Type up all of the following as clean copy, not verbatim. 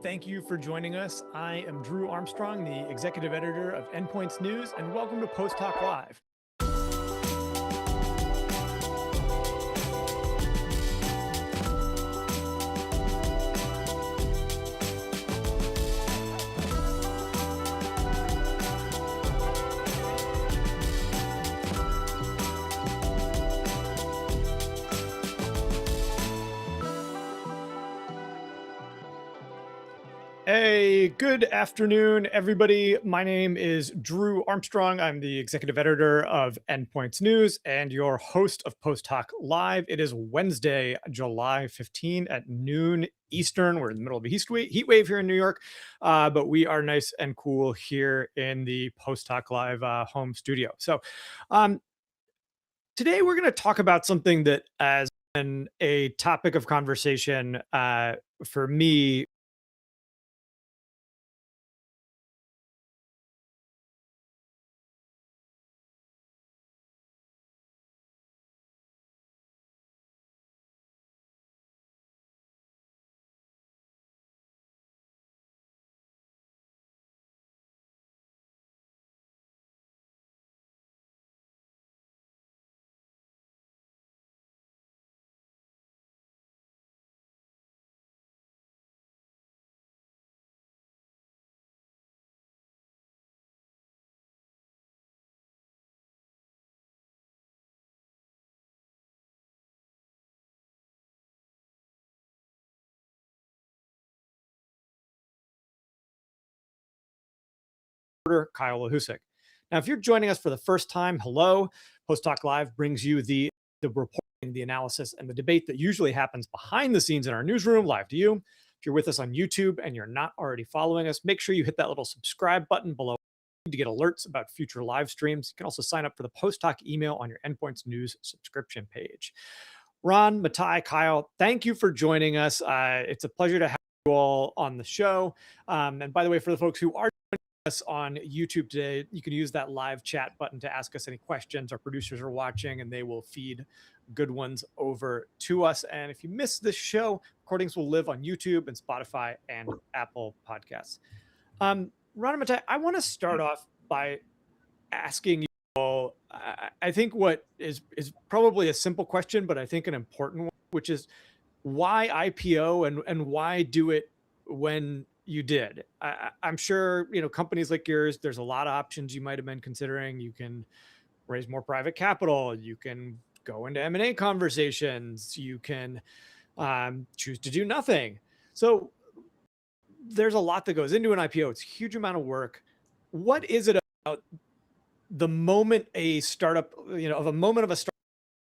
Thank you for joining us. I am Drew Armstrong, the executive editor of Endpoints News, and welcome to Post-Hoc Live. Hey, good afternoon, everybody. My name is Drew Armstrong. I'm the executive editor of Endpoints News and your host of Post-Hoc Live. It is Wednesday, July 15 at noon Eastern. We're in the middle of a heat wave here in New York, but we are nice and cool here in the Post-Hoc Live home studio. So today we're going to talk about something that has been a topic of conversation for me Kyle Lahusik. Now, if you're joining us for the first time, hello. Post Talk Live brings you the reporting, the analysis, and the debate that usually happens behind the scenes in our newsroom, live to you. If you're with us on YouTube and you're not already following us, make sure you hit that little subscribe button below to get alerts about future live streams. You can also sign up for the Post Talk email on your Endpoints News subscription page. Ron, Mathai, Kyle, thank you for joining us. It's a pleasure to have you all on the show. And by the way, for the folks who are us on YouTube today, you can use that live chat button to ask us any questions. Our producers are watching and they will feed good ones over to us. And if you miss this show, recordings will live on YouTube and Spotify and Apple Podcasts. Ron and Mathai, I want to start off by asking you all, I think what is probably a simple question, but I think an important one, which is why IPO and why do it when you did? I'm sure, companies like yours, there's a lot of options you might have been considering. You can raise more private capital. You can go into M&A conversations. You can choose to do nothing. So there's a lot that goes into an IPO. It's a huge amount of work. What is it about the moment a startup, of a moment of a startup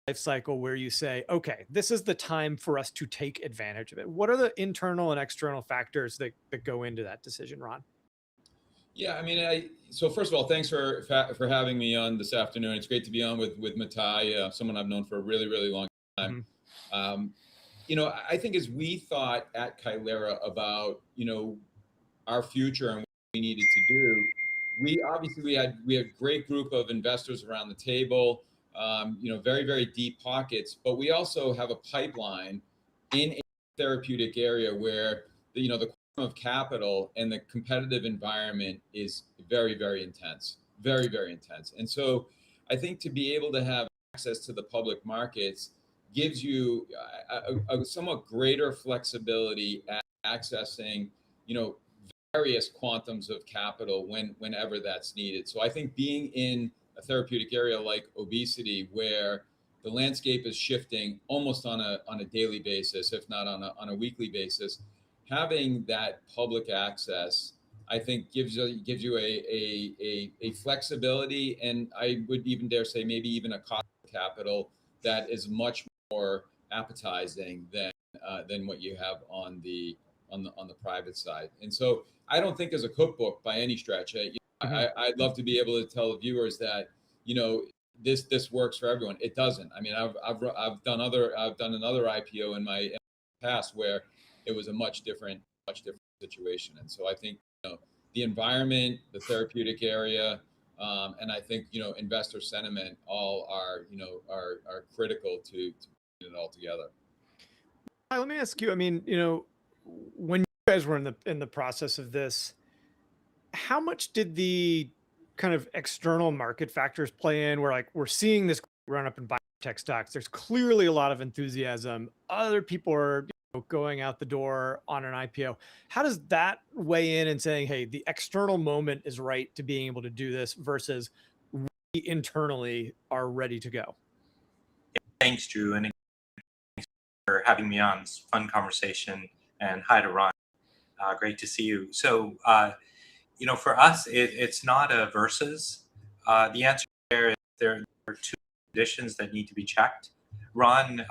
life cycle where you say, okay, this is the time for us to take advantage of it? What are the internal and external factors that go into that decision, Ron? Yeah, I mean, so first of all, thanks for having me on this afternoon. It's great to be on with Mathai, someone I've known for a really, really long time. Mm-hmm. I think as we thought at Kailera about, our future and what we needed to do, we had a great group of investors around the table. Very, very deep pockets, but we also have a pipeline in a therapeutic area where the quantum of capital and the competitive environment is very, very intense, very, very intense. And so I think to be able to have access to the public markets gives you a somewhat greater flexibility at accessing, various quantums of capital whenever that's needed. So I think being in a therapeutic area like obesity, where the landscape is shifting almost on a daily basis, if not on a weekly basis, having that public access, I think gives you a flexibility, and I would even dare say maybe even a cost of capital that is much more appetizing than what you have on the private side. And so I don't think as a cookbook by any stretch. I'd love to be able to tell viewers that this works for everyone. It doesn't. I mean, I've done another IPO in my past where it was a much different situation. And so I think the environment, the therapeutic area, and I think investor sentiment all are critical to put it all together. Let me ask you. I mean, when you guys were in the process of this, how much did the kind of external market factors play in? Where like we're seeing this run up in biotech stocks. There's clearly a lot of enthusiasm. Other people are going out the door on an IPO. How does that weigh in and saying, hey, the external moment is right to being able to do this versus we internally are ready to go? Thanks, Drew, and thanks for having me on. It's a fun conversation. And hi to Ron. Great to see you. So, for us, it's not a versus. The answer there is there are two conditions that need to be checked. Ron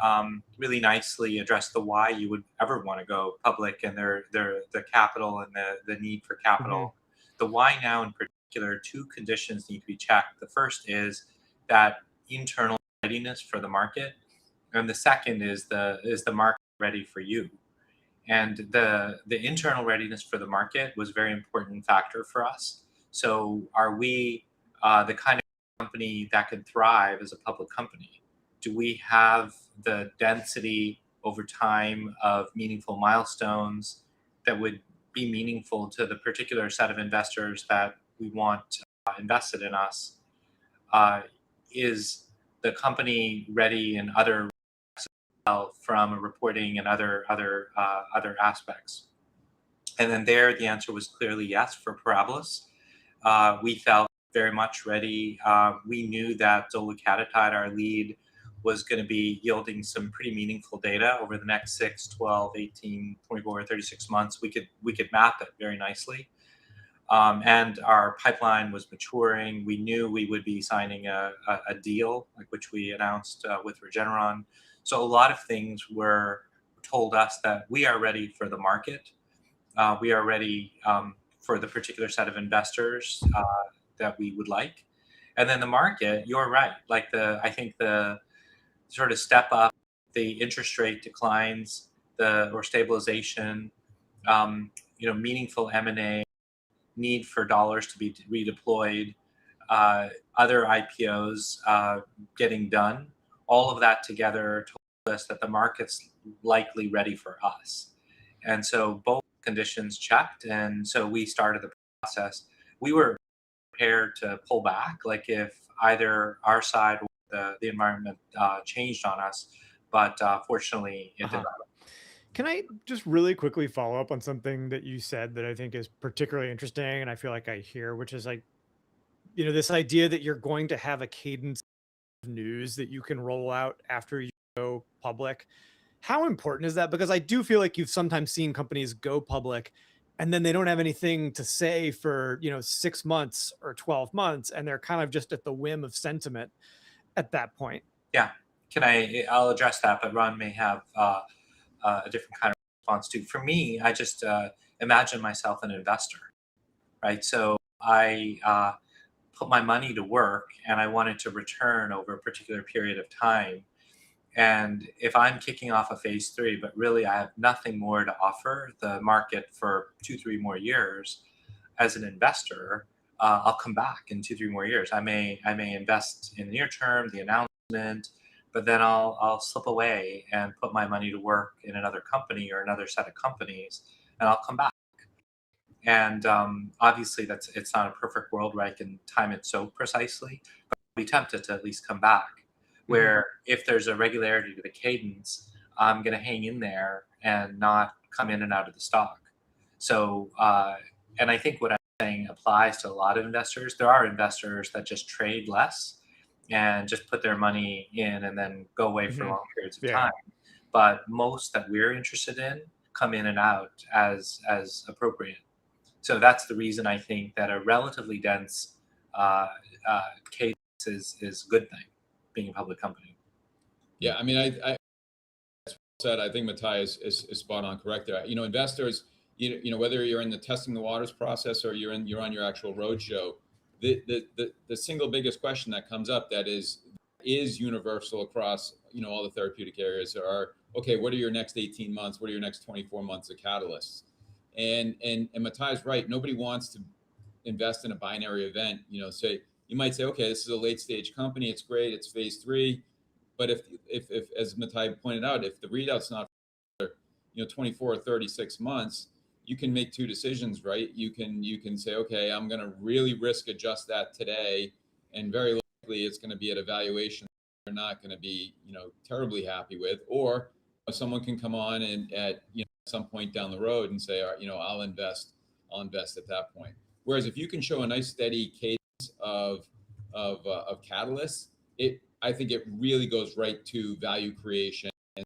really nicely addressed the why you would ever want to go public and the capital and the need for capital. The why now in particular, two conditions need to be checked. The first is that internal readiness for the market, and the second is the market ready for you. And the internal readiness for the market was a very important factor for us. So are we the kind of company that could thrive as a public company? Do we have the density over time of meaningful milestones that would be meaningful to the particular set of investors that we want invested in us? Is the company ready in other from reporting and other aspects? And then the answer was clearly yes for Parabilis. We felt very much ready. We knew that dolutatide, our lead, was going to be yielding some pretty meaningful data over the next 6, 12, 18, 24, 36 months. We could map it very nicely. And our pipeline was maturing. We knew we would be signing a deal, like which we announced with Regeneron. So a lot of things were told us that we are ready for the market. We are ready for the particular set of investors that we would like. And then the market, you're right. Like I think the sort of step up, the interest rate declines, or stabilization, meaningful M&A, need for dollars to be redeployed, other IPOs getting done, all of that together told us that the market's likely ready for us. And so both conditions checked, and so we started the process. We were prepared to pull back, like if either our side or the environment changed on us, but fortunately it did not. Can I just really quickly follow up on something that you said that I think is particularly interesting, and I feel like I hear, which is like, this idea that you're going to have a cadence of news that you can roll out after you go public. How important is that? Because I do feel like you've sometimes seen companies go public and then they don't have anything to say for, 6 months or 12 months, and they're kind of just at the whim of sentiment at that point. Yeah. I'll address that, but Ron may have a different kind of response too. For me, I just imagine myself an investor, right? So I put my money to work and I wanted to return over a particular period of time. And if I'm kicking off a phase 3, but really I have nothing more to offer the market for 2-3 more years, as an investor, I'll come back in 2-3 more years. I may invest in the near term, the announcement, but then I'll slip away and put my money to work in another company or another set of companies, and I'll come back. And obviously, it's not a perfect world where I can time it so precisely, but I'll be tempted to at least come back. Where if there's a regularity to the cadence, I'm going to hang in there and not come in and out of the stock. So, and I think what I'm saying applies to a lot of investors. There are investors that just trade less and just put their money in and then go away for long periods of time. But most that we're interested in come in and out as appropriate. So that's the reason I think that a relatively dense cadence is a good thing, being a public company. Yeah, I mean, I said I think Mathai is spot on correct there. Investors, whether you're in the testing the waters process or you're on your actual roadshow, the single biggest question that comes up that is universal across all the therapeutic areas are, okay, what are your next 18 months? What are your next 24 months of catalysts? And Mathai's right. Nobody wants to invest in a binary event. You might say, okay, this is a late stage company. It's great. It's phase 3. But if as Mathai pointed out, if the readout's not for 24 or 36 months, you can make two decisions, right? You can say, okay, I'm going to really risk adjust that today, and very likely it's going to be at a valuation they're not going to be, terribly happy with. Or someone can come on and at some point down the road and say, I'll invest at that point. Whereas if you can show a nice steady cadence of catalysts, I think it really goes right to value creation and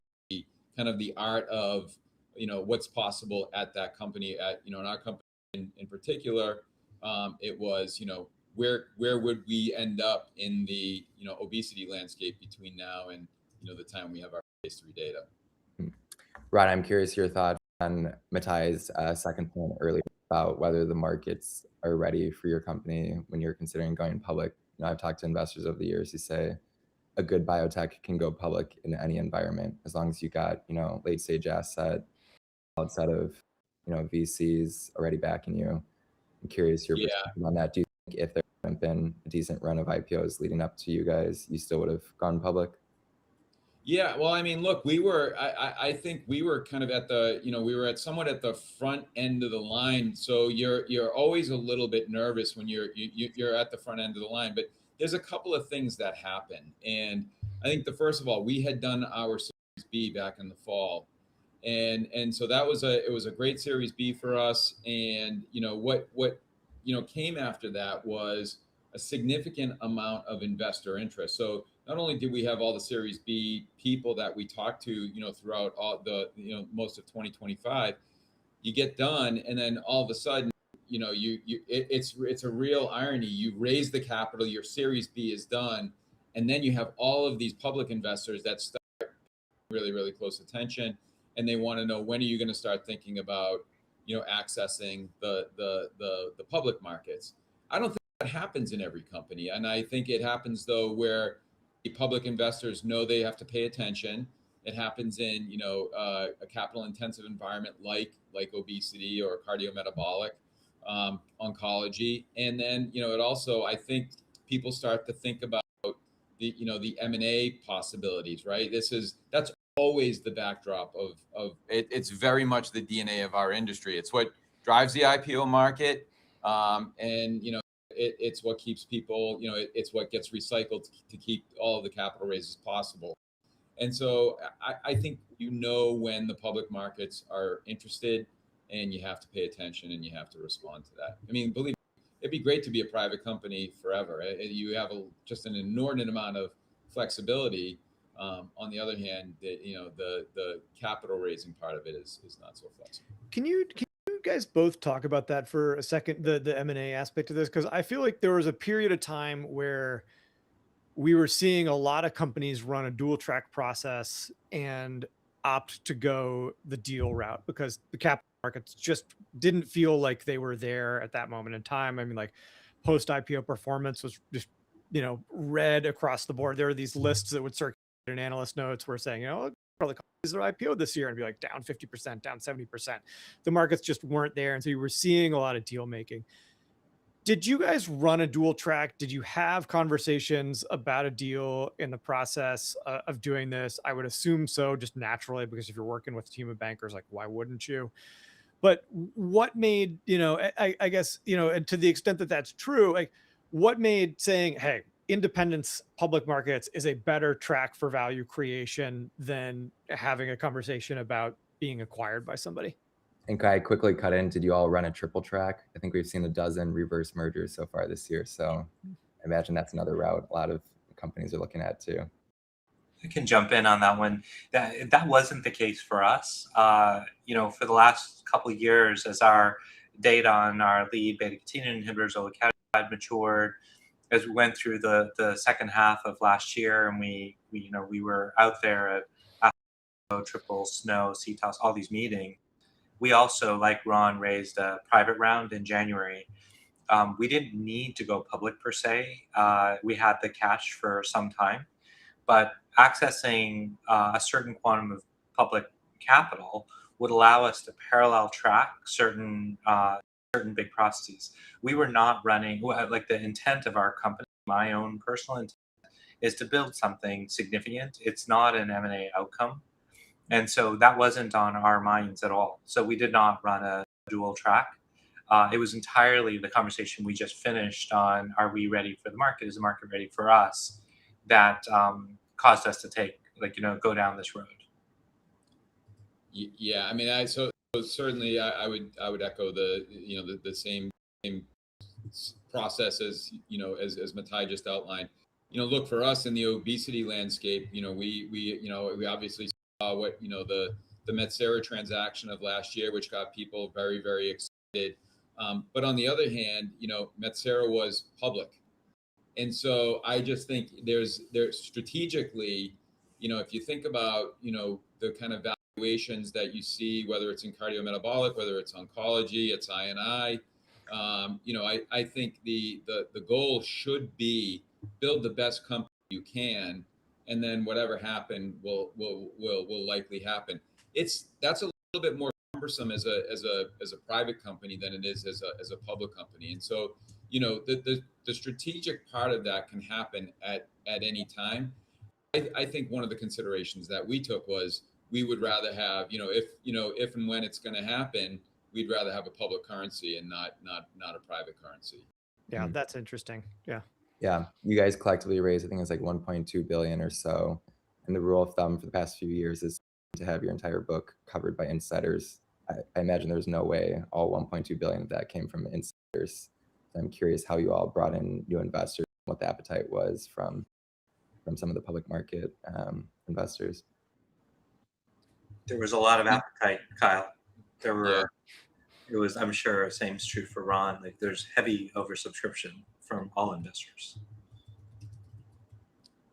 kind of the art of what's possible at that company. In our company in particular, it was where would we end up in the obesity landscape between now and the time we have our phase 3 data. Rod, I'm curious your thoughts on Mathai's second point earlier about whether the markets are ready for your company when you're considering going public. I've talked to investors over the years who say a good biotech can go public in any environment as long as you got late stage asset outside of VCs already backing you. I'm curious your perspective on that. Do you think if there hadn't been a decent run of IPOs leading up to you guys, you still would have gone public? Yeah, well, I mean, look, I think we were kind of at the, we were somewhat at the front end of the line. So you're always a little bit nervous when you're at the front end of the line. But there's a couple of things that happen, and I think first of all, we had done our Series B back in the fall, and so it was a great Series B for us. And what came after that was a significant amount of investor interest. So not only did we have all the Series B people that we talked to, throughout all the, most of 2025, you get done, and then all of a sudden, it's a real irony. You raise the capital, your Series B is done, and then you have all of these public investors that start really, really close attention, and they want to know, when are you going to start thinking about, accessing the public markets? I don't think that happens in every company, and I think it happens though where the public investors know they have to pay attention. It happens in a capital intensive environment like obesity or cardiometabolic, oncology, and then it also, I think people start to think about the M&A possibilities, right? That's always the backdrop of it. It's very much the DNA of our industry. It's what drives the IPO market, and it's what keeps people, it's what gets recycled to keep all of the capital raises possible. And so I think when the public markets are interested, and you have to pay attention and you have to respond to that. I mean, believe me, it'd be great to be a private company forever. You have just an inordinate amount of flexibility. On the other hand, the capital raising part of it is not so flexible. Can you guys both talk about that for a second, the M&A aspect of this? Because I feel like there was a period of time where we were seeing a lot of companies run a dual track process and opt to go the deal route because the capital markets just didn't feel like they were there at that moment in time. I mean, like post IPO performance was just, red across the board. There were these lists that would circulate in analyst notes were saying, probably companies that IPO this year and be like down 50%, down 70%. The markets just weren't there. And so you were seeing a lot of deal making. Did you guys run a dual track? Did you have conversations about a deal in the process of doing this? I would assume so, just naturally, because if you're working with a team of bankers, like, why wouldn't you? But what made, I guess, and to the extent that that's true, like what made saying, hey, independence public markets is a better track for value creation than having a conversation about being acquired by somebody? And can I quickly cut in? Did you all run a triple track? I think we've seen a dozen reverse mergers so far this year. So I imagine that's another route a lot of companies are looking at too. I can jump in on that one. That wasn't the case for us. For the last couple of years, as our data on our lead beta-catenin inhibitors, zollicadamide, matured, as we went through the second half of last year, and we were out there at Triple, Snow, CTOS, all these meetings. We also, like Ron, raised a private round in January. We didn't need to go public per se. We had the cash for some time, but accessing a certain quantum of public capital would allow us to parallel track certain big processes. We were not running, like the intent of our company, my own personal intent, is to build something significant. It's not an M&A outcome. And so that wasn't on our minds at all. So we did not run a dual track. It was entirely the conversation we just finished on, are we ready for the market? Is the market ready for us? That caused us to take, go down this road. Yeah, I mean, so certainly I would echo the same process as as Mathai just outlined. Look, for us in the obesity landscape, we obviously saw what the Metsera transaction of last year, which got people very, very excited. But on the other hand, Metsera was public, and so I just think there's strategically, if you think about the kind of valuations that you see, whether it's in cardiometabolic, whether it's oncology, it's I&I. I think the goal should be build the best company you can, and then whatever happened will likely happen. That's a little bit more cumbersome as a private company than it is as a public company, and so the strategic part of that can happen at any time. I think one of the considerations that we took was we would rather have if and when it's going to happen, we'd rather have a public currency and not a private currency. Yeah, that's interesting. Yeah. Yeah, you guys collectively raised, I think it's like 1.2 billion or so. And the rule of thumb for the past few years is to have your entire book covered by insiders. I imagine there's no way all 1.2 billion of that came from insiders. I'm curious how you all brought in new investors, what the appetite was from some of the public market investors. There was a lot of appetite, Kyle. There were, it was, I'm sure same is true for Ron. Like, there's heavy oversubscription from all investors.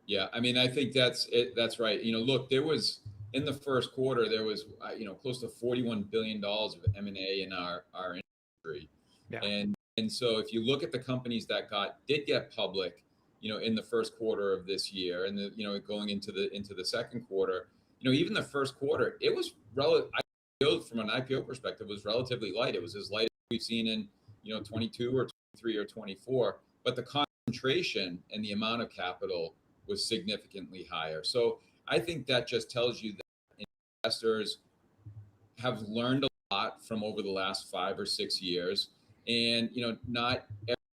Yeah, I mean, I think that's it. That's right. Look, there was in the first quarter, there was close to $41 billion of M&A in our industry. Yeah. And so if you look at the companies that did get public, in the first quarter of this year, and going into the second quarter, even the first quarter, it was from an IPO perspective, was relatively light. It was as light as we've seen in 22 or 23 or 24, but the concentration and the amount of capital was significantly higher. So I think that just tells you that investors have learned a lot from over the last 5 or 6 years, and not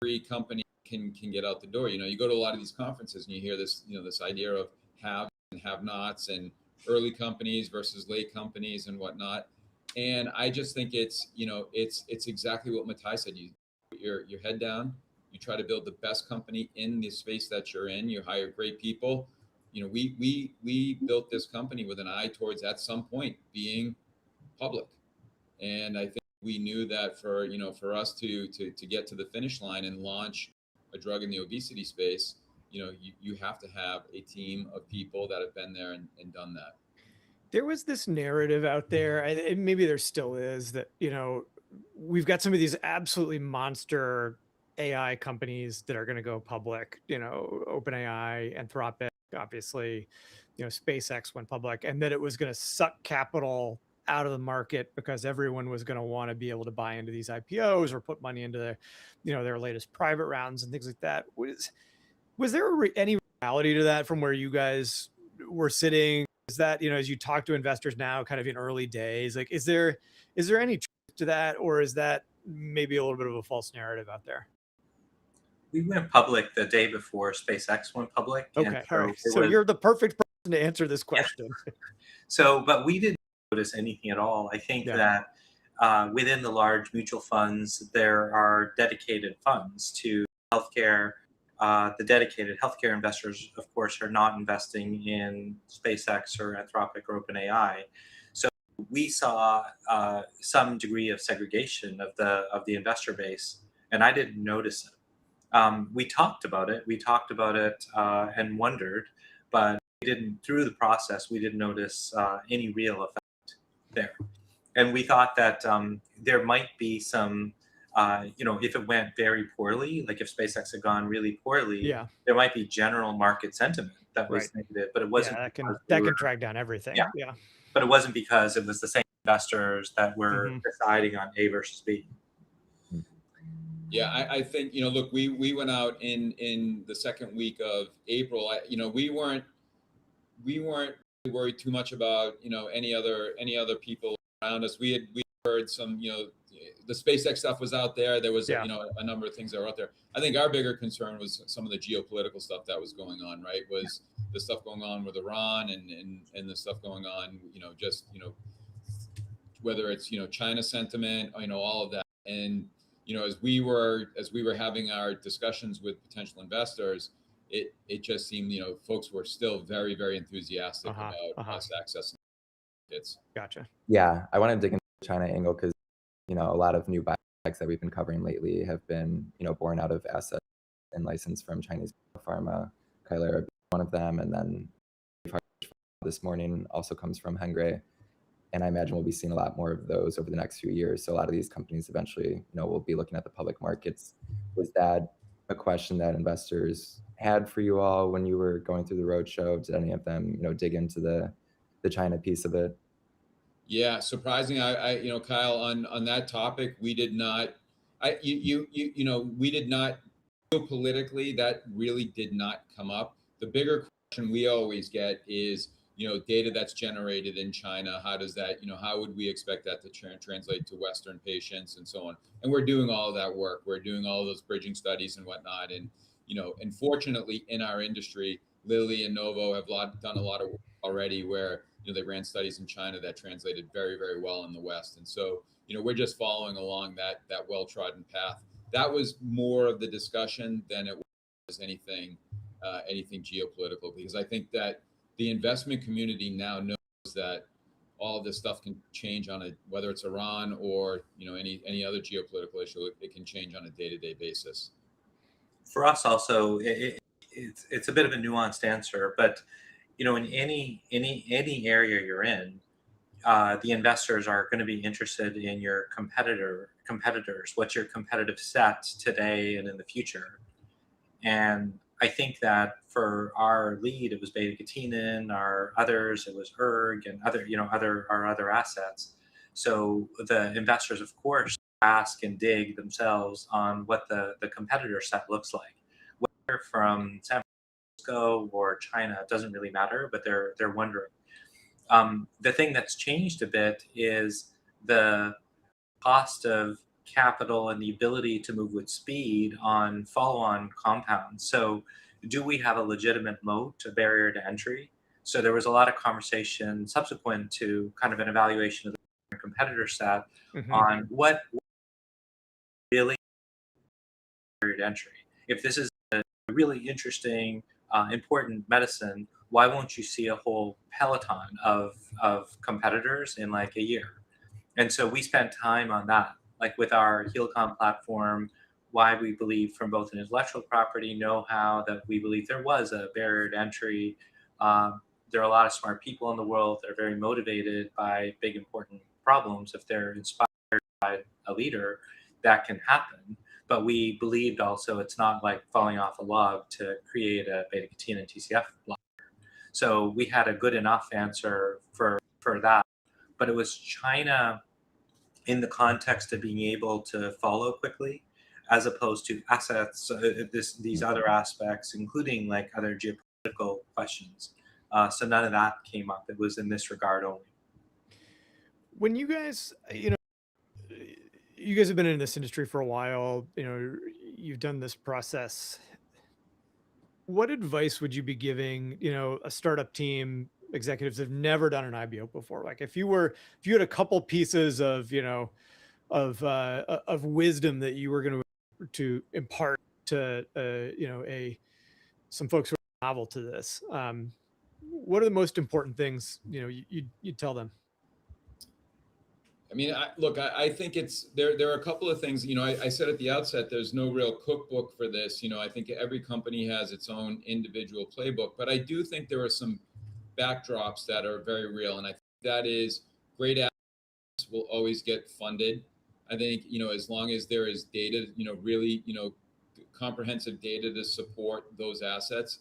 every company can get out the door. You go to a lot of these conferences and you hear this this idea of have and have nots, and early companies versus late companies and whatnot. And I just think it's exactly what Mathai said. You put your head down, you try to build the best company in the space that you're in, you hire great people. We built this company with an eye towards at some point being public. And I think we knew that for us to get to the finish line and launch a drug in the obesity space, you have to have a team of people that have been there and done that. There was this narrative out there, and maybe there still is, that we've got some of these absolutely monster AI companies that are going to go public. OpenAI, Anthropic, obviously, SpaceX went public, and that it was going to suck capital out of the market because everyone was going to want to be able to buy into these IPOs or put money into their latest private rounds and things like that. Was there any reality to that from where you guys were sitting? Is that, as you talk to investors now, kind of in early days, like, is there any truth to that, or is that maybe a little bit of a false narrative out there? We went public the day before SpaceX went public. Okay, all right. So you're the perfect person to answer this question. Yeah. But we didn't notice anything at all. I think that within the large mutual funds, there are dedicated funds to healthcare. The dedicated healthcare investors, of course, are not investing in SpaceX or Anthropic or OpenAI. So we saw some degree of segregation of the investor base, and I didn't notice it. We talked about it. And wondered, but through the process, we didn't notice any real effect there. And we thought that there might be some, if it went very poorly, like if SpaceX had gone really poorly, there might be general market sentiment that was negative, but it wasn't. Yeah, that can drag down everything. Yeah. But it wasn't because it was the same investors that were deciding on A versus B. Yeah, I think, look, we went out in the second week of April. We weren't really worried too much about, any other people around us. We heard some, the SpaceX stuff was out there. There was, Yeah. a number of things that were out there. I think our bigger concern was some of the geopolitical stuff that was going on, right? Was the stuff going on with Iran and the stuff going on, whether it's, China sentiment, all of that. And, as we were having our discussions with potential investors, it just seemed, folks were still very, very enthusiastic about us accessing markets. Gotcha. Yeah, I want to dig into the China angle because, a lot of new biotechs that we've been covering lately have been, born out of assets and licensed from Chinese pharma, Kailera being one of them. And then this morning also comes from Hengrui. And I imagine we'll be seeing a lot more of those over the next few years. So a lot of these companies eventually, will be looking at the public markets. Was that a question that investors had for you all when you were going through the roadshow? Did any of them, dig into the China piece of it? Yeah, surprising. Kyle, on that topic, we did not. We did not. Geopolitically, that really did not come up. The bigger question we always get is, data that's generated in China. How does that, how would we expect that to translate to Western patients and so on? And we're doing all of that work. We're doing all of those bridging studies and whatnot. And, unfortunately, in our industry, Lilly and Novo have done a lot of work already where, they ran studies in China that translated very, very well in the West. And so, we're just following along that well-trodden path. That was more of the discussion than it was anything geopolitical, because I think that the investment community now knows that all of this stuff can change whether it's Iran or any other geopolitical issue, it can change on a day-to-day basis. For us also, it's a bit of a nuanced answer, but in any area you're in, the investors are going to be interested in your competitors. What's your competitive set today and in the future? And I think that for our lead, it was beta-catenin. Our others, it was ERG and our other assets. So the investors, of course, ask and dig themselves on what the competitor set looks like, whether from San Francisco or China, it doesn't really matter, but they're wondering. The thing that's changed a bit is the cost of capital and the ability to move with speed on follow-on compounds. So do we have a legitimate moat, a barrier to entry? So there was a lot of conversation subsequent to kind of an evaluation of the competitor set on what really barrier to entry. If this is a really interesting, important medicine, why won't you see a whole peloton of competitors in like a year? And so we spent time on that, like with our Healcom platform, why we believe from both an intellectual property know-how that we believe there was a barrier to entry. There are a lot of smart people in the world that are very motivated by big, important problems. If they're inspired by a leader, that can happen. But we believed also it's not like falling off a log to create a beta-catenin TCF blocker. So we had a good enough answer for that. But it was China in the context of being able to follow quickly, as opposed to assets, these other aspects, including like other geopolitical questions. So none of that came up. It was in this regard only. When you guys, you guys have been in this industry for a while, you've done this process. What advice would you be giving, a startup team, executives that have never done an IPO before? Like if you had a couple pieces of, of wisdom that you were going to impart to, some folks who are novel to this, what are the most important things, you'd tell them? I mean, I think there are a couple of things, I said at the outset, there's no real cookbook for this. I think every company has its own individual playbook, but I do think there are some backdrops that are very real. And I think that is great assets will always get funded. I think, as long as there is data, really, comprehensive data to support those assets,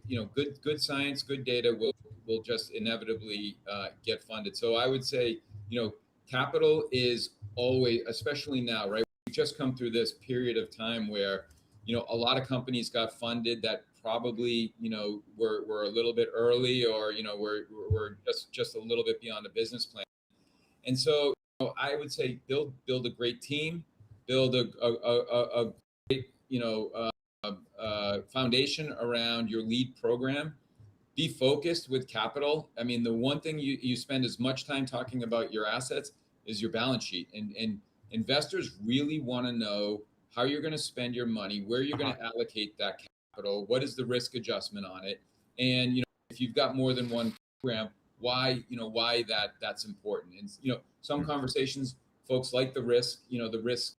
good science, good data will just inevitably get funded. So I would say, capital is always, especially now, right? We've just come through this period of time where, a lot of companies got funded that probably, were a little bit early or, were just a little bit beyond the business plan. And so I would say build a great team, build a great, foundation around your lead program. Be focused with capital. I mean, the one thing you spend as much time talking about your assets is your balance sheet, and investors really want to know how you're going to spend your money, where you're going to allocate that capital, what is the risk adjustment on it, and if you've got more than one program, why that's important. And some conversations, folks like the risk, the risk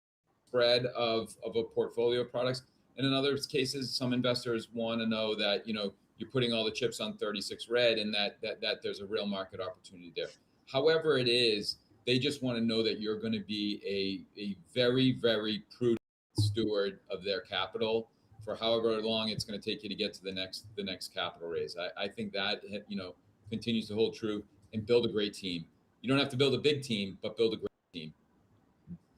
spread of a portfolio of products, and in other cases, some investors want to know that you're putting all the chips on 36 red, and that there's a real market opportunity there. However it is, they just want to know that you're going to be a very, very prudent steward of their capital for however long it's going to take you to get to the next capital raise. I think that continues to hold true, and build a great team. You don't have to build a big team, but build a great team.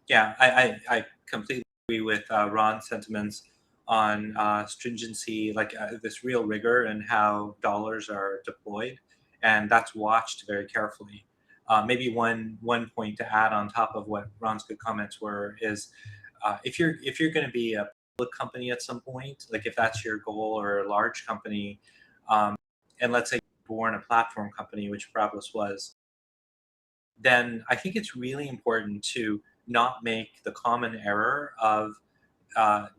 Yeah, I completely agree with Ron's sentiments on stringency, like this real rigor in how dollars are deployed, and that's watched very carefully. Maybe one point to add on top of what Ron's good comments were is if you're going to be a public company at some point, like if that's your goal, or a large company, and let's say you're born a platform company, which Parabilis was, then I think it's really important to not make the common error of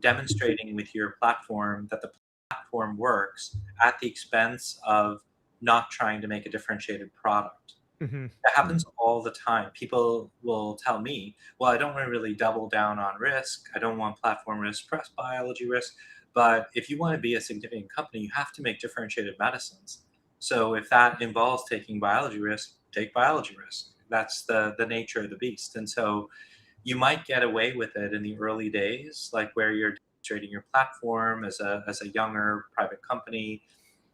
demonstrating with your platform that the platform works at the expense of not trying to make a differentiated product. That happens all the time. People will tell me, well, I don't want to really double down on risk. I don't want platform risk, press biology risk. But if you want to be a significant company, you have to make differentiated medicines. So if that involves taking biology risk, take biology risk. That's the nature of the beast. And so you might get away with it in the early days, like where you're demonstrating your platform as a younger private company.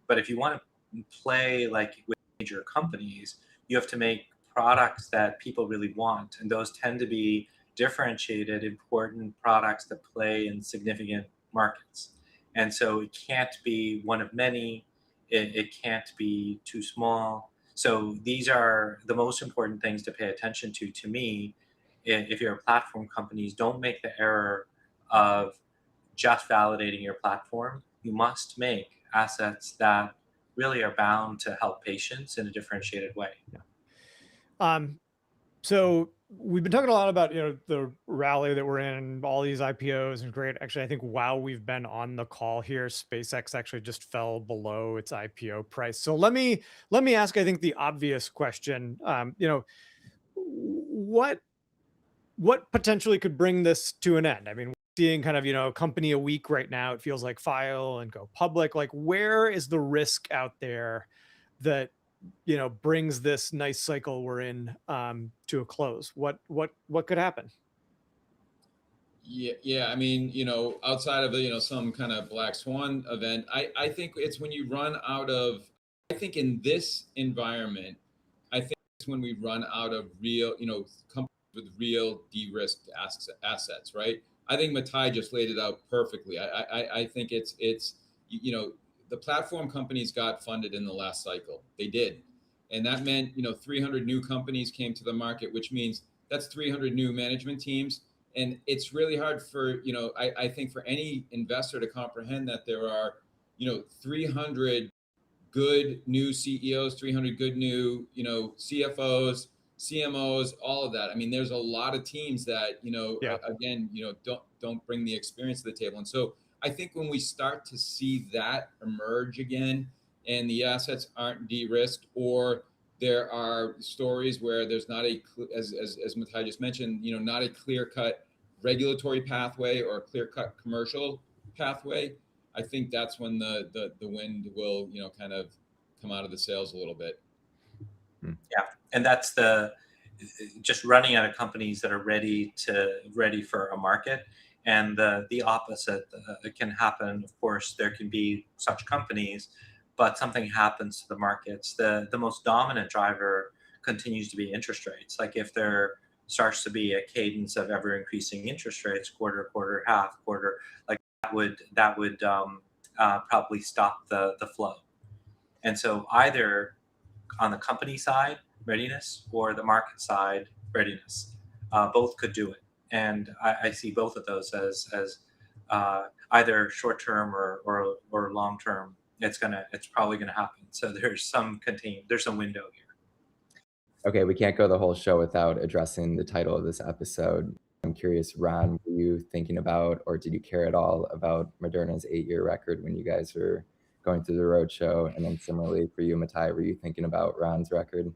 But if you want to play like with major companies, you have to make products that people really want. And those tend to be differentiated, important products that play in significant markets. And so it can't be one of many, it can't be too small. So these are the most important things to pay attention to me. If you're a platform company, don't make the error of just validating your platform. You must make assets that really are bound to help patients in a differentiated way. So we've been talking a lot about, the rally that we're in, all these IPOs, and great. Actually, I think while we've been on the call here, SpaceX actually just fell below its IPO price. So let me ask, I think, the obvious question. What potentially could bring this to an end? I mean, we're seeing kind of, a company a week right now. It feels like file and go public. Like, where is the risk out there that brings this nice cycle we're in to a close? What could happen? Yeah. I mean, outside of some kind of black swan event, I think it's when you run out of. I think in this environment, I think it's when we run out of real, companies with real de-risked assets, right? I think Mathai just laid it out perfectly. I think it's the platform companies got funded in the last cycle. They did. And that meant, 300 new companies came to the market, which means that's 300 new management teams. And it's really hard for, I think for any investor to comprehend that there are, 300 good new CEOs, 300 good new, CFOs, CMOs, all of that. I mean, there's a lot of teams that, again, don't bring the experience to the table. And so I think when we start to see that emerge again, and the assets aren't de-risked, or there are stories where there's not as Mathai just mentioned, not a clear-cut regulatory pathway or a clear-cut commercial pathway, I think that's when the wind will, kind of come out of the sails a little bit. Yeah, and that's just running out of companies that are ready for a market. And the opposite can happen. Of course, there can be such companies, but something happens to the markets. The most dominant driver continues to be interest rates. Like if there starts to be a cadence of ever increasing interest rates, quarter, half quarter, like that would probably stop the flow. And so either on the company side, readiness, or the market side, readiness. Both could do it, and I see both of those as either short term or long term. It's probably gonna happen. So there's some window here. Okay, we can't go the whole show without addressing the title of this episode. I'm curious, Ron, were you thinking about, or did you care at all about Moderna's 8-year record when you guys were going through the roadshow? And then similarly for you, Mathai, were you thinking about Ron's record?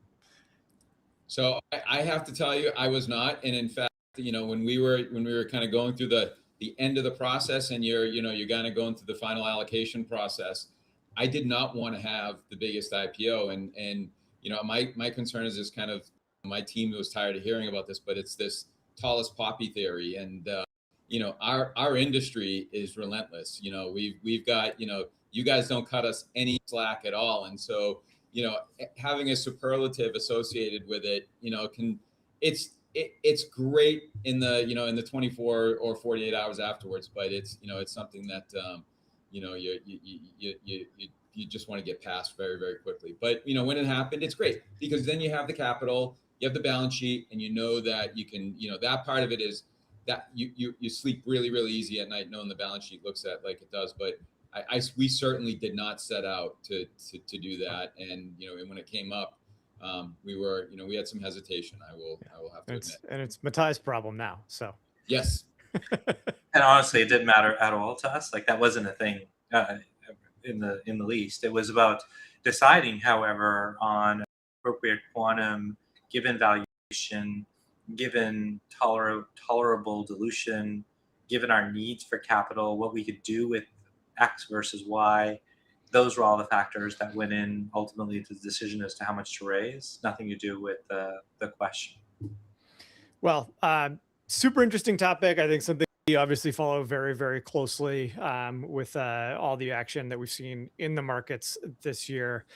So I have to tell you, I was not. And in fact, when we were kind of going through the end of the process, and you're kind of going through the final allocation process, I did not want to have the biggest IPO. And my concern is this kind of, my team was tired of hearing about this, but it's this tallest poppy theory. And our industry is relentless. We've got, you guys don't cut us any slack at all. And so having a superlative associated with it, it's great in the 24 or 48 hours afterwards, but it's something that you just want to get past very, very quickly. But when it happened, it's great, because then you have the capital, you have the balance sheet, and that you can, that part of it is that you sleep really, really easy at night knowing the balance sheet looks at like it does. But we certainly did not set out to do that. And, and when it came up, we had some hesitation. I will have to admit. And it's Mathai's problem now. So yes. And honestly, it didn't matter at all to us. Like, that wasn't a thing in the least. It was about deciding, however, on appropriate quantum, given valuation, given tolerable dilution, given our needs for capital, what we could do with X versus Y. Those were all the factors that went in ultimately to the decision as to how much to raise. Nothing to do with the question. Well, super interesting topic. I think something we obviously follow very, very closely with all the action that we've seen in the markets this year.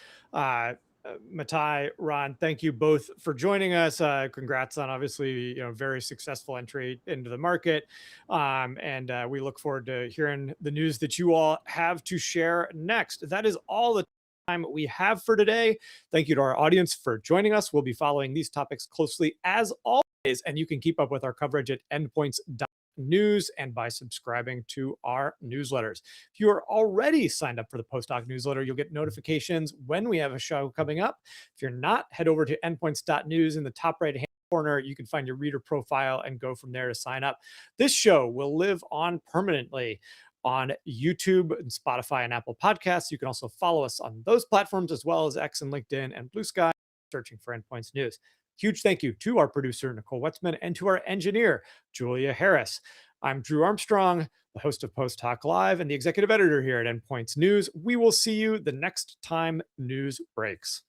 Mathai, Ron, thank you both for joining us. Congrats on obviously, very successful entry into the market. And we look forward to hearing the news that you all have to share next. That is all the time we have for today. Thank you to our audience for joining us. We'll be following these topics closely as always, and you can keep up with our coverage at endpoints.news and by subscribing to our newsletters. If you are already signed up for the Post-Hoc newsletter, you'll get notifications when we have a show coming up. If you're not, head over to endpoints.news. In the top right hand corner, you can find your reader profile and go from there to sign up. This show will live on permanently on YouTube and Spotify and Apple Podcasts. You can also follow us on those platforms, as well as X and LinkedIn and Blue Sky, searching for Endpoints News. Huge thank you to our producer, Nicole Wetzman, and to our engineer, Julia Harris. I'm Drew Armstrong, the host of Post-Hoc Live and the executive editor here at Endpoints News. We will see you the next time news breaks.